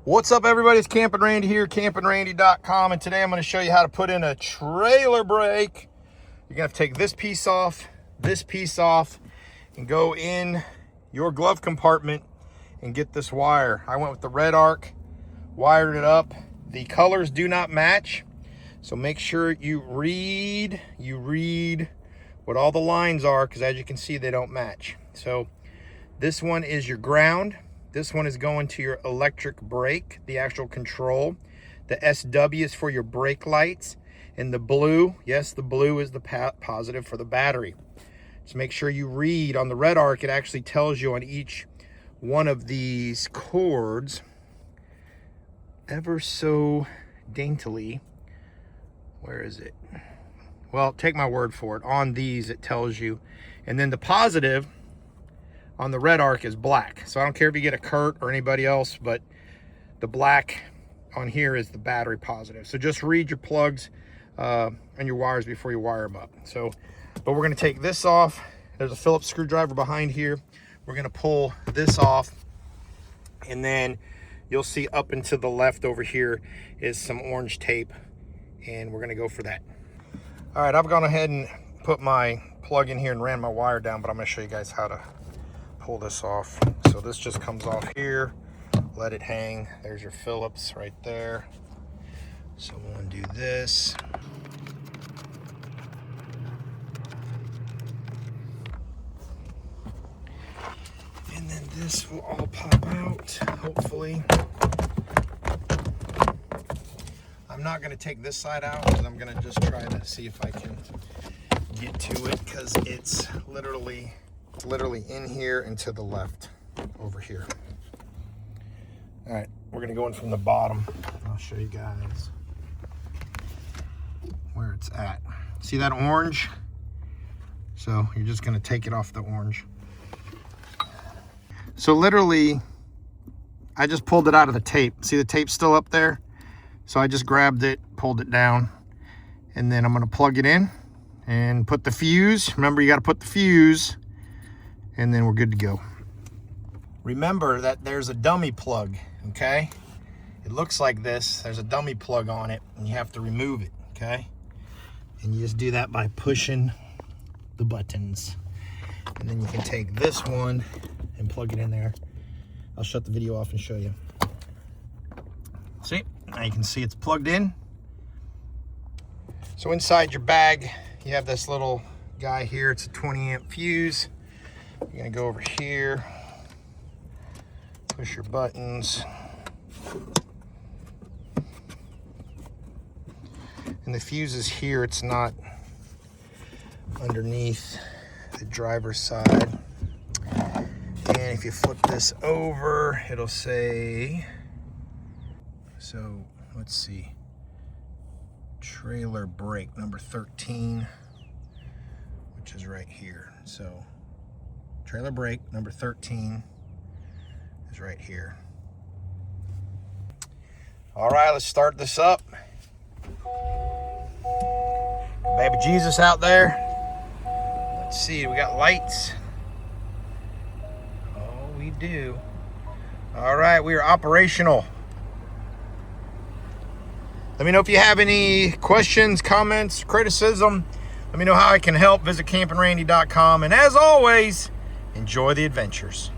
What's up, everybody? It's Campin' Randy here, campinrandy.com, and today I'm going to show you how to put in a trailer brake. You're going to have to take this piece off, and go in your glove compartment and get this wire. I went with the red arc, wired it up. The colors do not match, so make sure you read what all the lines are, because as you can see, they don't match. So this one is your ground. This one is going to your electric brake, the actual control. The SW is for your brake lights. And the blue, yes, the blue is the positive for the battery. Just make sure you read. On the red arc, it actually tells you on each one of these cords, ever so daintily. Where is it? Well, take my word for it. On these, it tells you. And then the positive on the red arc is black. So I don't care if you get a Kurt or anybody else, but the black on here is the battery positive. So just read your plugs and your wires before you wire them up. So, but we're gonna take this off. There's a Phillips screwdriver behind here. We're gonna pull this off, and then you'll see up and to the left over here is some orange tape, and we're gonna go for that. All right, I've gone ahead and put my plug in here and ran my wire down, but I'm gonna show you guys how to pull this off. So this just comes off here, let it hang. There's your Phillips right there. So I'm gonna do this. And then this will all pop out, hopefully. I'm not gonna take this side out because I'm gonna just try to see if I can get to it, because it's literally in here and to the left over here. All right, we're gonna go in from the bottom. I'll show you guys where it's at. See that orange? So you're just gonna take it off the orange. So literally, I just pulled it out of the tape. See the tape still up there? So I just grabbed it, pulled it down, and then I'm gonna plug it in and put the fuse. Remember, you gotta put the fuse, and then we're good to go. Remember that there's a dummy plug, okay? It looks like this. There's a dummy plug on it, and you have to remove it, okay? And you just do that by pushing the buttons. And then you can take this one and plug it in there. I'll shut the video off and show you. See, now you can see it's plugged in. So inside your bag, you have this little guy here. It's a 20 amp fuse. You're gonna go over here, push your buttons, and the fuse is here. It's not underneath the driver's side. And if you flip this over, it'll say, so let's see, trailer brake number 13, which is right here. So trailer brake number 13 is right here. All right, let's start this up. Baby Jesus out there. Let's see, we got lights. Oh, we do. All right, we are operational. Let me know if you have any questions, comments, criticism. Let me know how I can help. Visit campinrandy.com. And as always, enjoy the adventures.